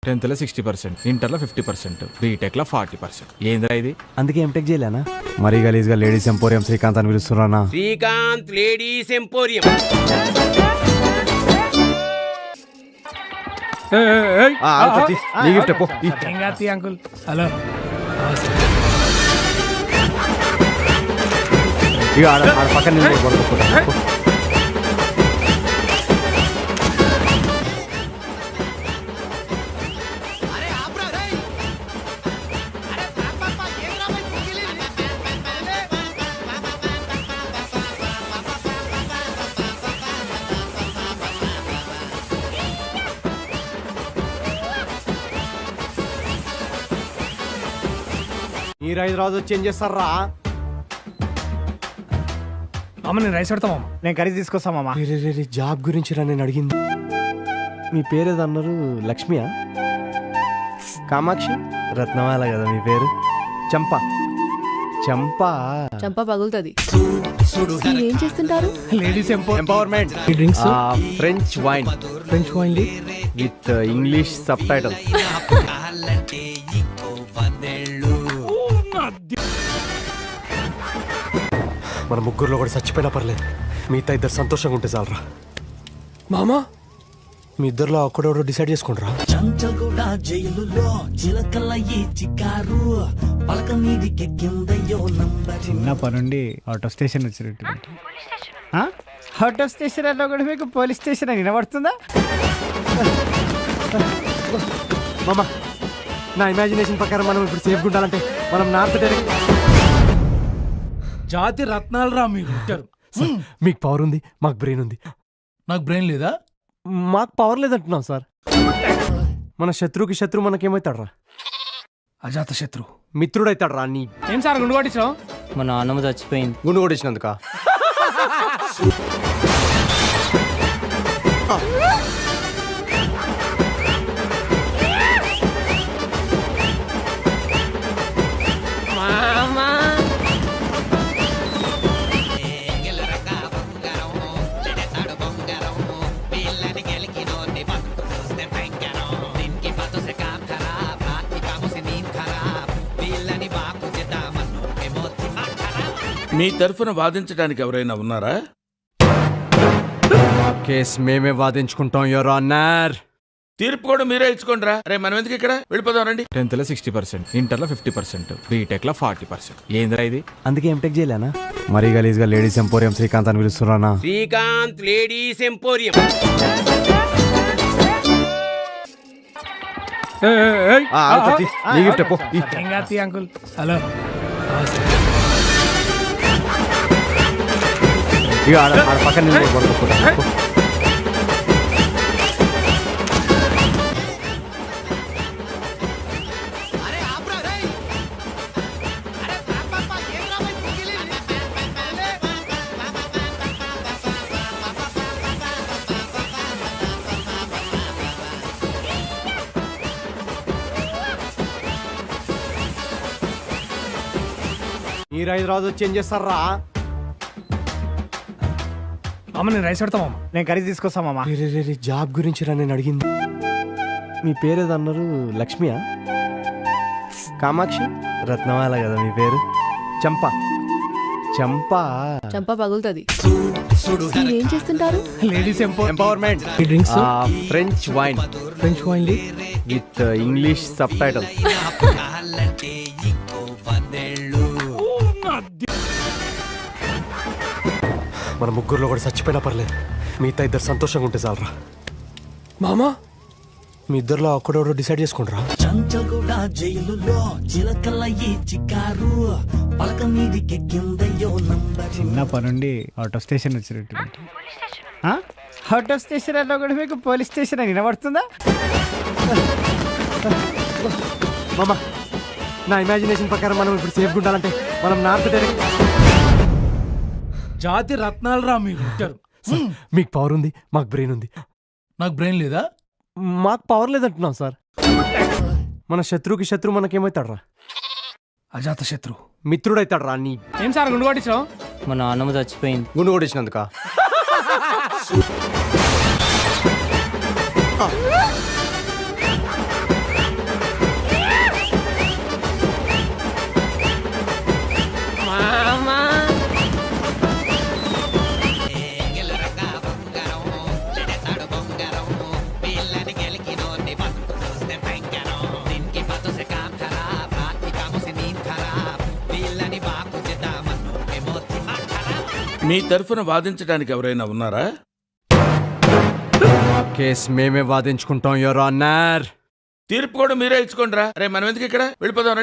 10th లో 60%, ఇంటర్లో 50%, బీటెక్లో 40%. ఏందిరా ఇది? అందుకే ఎంటెక్ చేయలేనా? మరీ గలీజ్గా లేడీస్ ఎంపోరియం శ్రీకాంత్ అని పిలుస్తున్నానా? Srikanth ladies emporium. నీ గిఫ్ట్ పో. అంకుల్ హలో ఇక ఆడ పక్కన నిలబడి పడుకో. మీరు 5 రోజు వచ్చి ఏం చేస్తారా? అమ్మ నేను రైస్ పెడతామమ్మ. నేను కర్రీ తీసుకొస్తామమ్మా. జాబ్ గురించి రా నేను అడిగింది. మీ పేరు ఏదో అన్నారు? లక్ష్మియా? కామాక్షి? రత్నమాల కదా మీ పేరు? చంపా? చంప పగులుతుంది. ఏం చేస్తుంటారు? Ladies empowerment. Drinks French wine with English sub title. మన ముగ్గురులో కూడా చచ్చిపోయినా పర్లేదు, మిగతా 2 సంతోషంగా ఉంటే చాలరా. మామా మీ ఇద్దరులో ఒక్కడోడు డిసైడ్ చేసుకుంటారా? చంచగూడ జైలులో చిలకల ఈ చికారు పలక మీదికి కిందయ్యో నంబర్. చిన్నప్పటి నుండి అవుట్ ఆఫ్ స్టేషన్ వచ్చినట్టు. అవుట్ ఆఫ్ స్టేషన్ అన్నా కూడా మీకు పోలీస్ స్టేషన్ అని వినబడుతుందా? మామా నా ఇమాజినేషన్ ప్రకారం మనం ఇప్పుడు సేఫ్గా ఉండాలంటే మనం నార్త్ డైరెక్ట్. జాతి రత్నాలు రా మీరు. మీకు పవర్ ఉంది, మాకు బ్రెయిన్ ఉంది. నాకు బ్రెయిన్ లేదా? మాకు పవర్ లేదంటున్నాం సార్. మన శత్రువుకి శత్రువు మనకేమవుతాడు రా? అజాత శత్రు మిత్రుడు అవుతాడు రా. నీ ఏం సార్ గుండు కొట్టించావు? మా నాన్నమ్మ చచ్చిపోయింది. గుండు కొట్టించినందుక? మీ తరఫున వాదించడానికి ఎవరైనా ఉన్నారా? కేస్ మేమే వాదించుకుంటాం యువర్ ఆనర్. తీర్పు కూడా మీరే ఇచ్చుకోండిరా. రే మనం ఎందుకు ఇక్కడ? వెళ్ళిపోదాం రండి. 10th లో 60%, ఇంటర్లో 50%, బీటెక్లో 40%. ఏందిరా ఇది? అందుకే ఎంటెక్ చేయలేనా? మరీ గలీజ్గా లేడీస్ ఎంపోరియం శ్రీకాంత్ అని పిలుస్తున్నానా? Srikanth ladies emporium. నీ గిఫ్ట్ పో. అంకుల్ హలో ఇక ఆడ పక్కన నిలబడి పడుకో. మీరు 5 రోజు వచ్చి ఏం చేస్తారా? అమ్మ నేను రైస్ పెడతామమ్మ. నేను కర్రీ తీసుకొస్తామమ్మా. జాబ్ గురించి రా నేను అడిగింది. మీ పేరు ఏదో అన్నారు? లక్ష్మియా? కామాక్షి? రత్నమాల కదా మీ పేరు? చంపా? చంప పగులుతుంది. ఏం చేస్తుంటారు? Ladies empowerment. Drinks French wine with English sub title. మన ముగ్గురులో కూడా చచ్చిపోయినా పర్లేదు, మిగతా 2 సంతోషంగా ఉంటే చాలరా. మామా మీ ఇద్దరులో ఒక్కడోడు డిసైడ్ చేసుకుంటారా? చంచగూడ జైలులో చిలకల ఈ చికారు పలక మీదికి కిందయ్యో నంబర్. చిన్నప్పటి నుండి అవుట్ ఆఫ్ స్టేషన్ వచ్చినట్టు. అవుట్ ఆఫ్ స్టేషన్ అన్నా కూడా మీకు పోలీస్ స్టేషన్ అని వినబడుతుందా? మామా నా ఇమాజినేషన్ ప్రకారం మనం ఇప్పుడు సేఫ్గా ఉండాలంటే మనం నార్త్ డైరెక్ట్. జాతి రత్నాలు రా మీరు. మీకు పవర్ ఉంది, మాకు బ్రెయిన్ ఉంది. నాకు బ్రెయిన్ లేదా? మాకు పవర్ లేదంటున్నాం సార్. మన శత్రువుకి శత్రువు మనకేమవుతాడు రా? అజాత శత్రు మిత్రుడు అవుతాడు రా. నీ ఏం సార్ గుండు కొట్టించావు? మా నాన్నమ్మ చచ్చిపోయింది. గుండు కొట్టించినందుక? మీ తరఫున వాదించడానికి ఎవరైనా ఉన్నారా? కేసు మేమే వాదించుకుంటాం యువర్ ఆనర్. తీర్పు కూడా మీరే ఇచ్చుకోండి రా. రే మనం ఎందుకు ఇక్కడ? వెళ్ళిపోదాం రండి.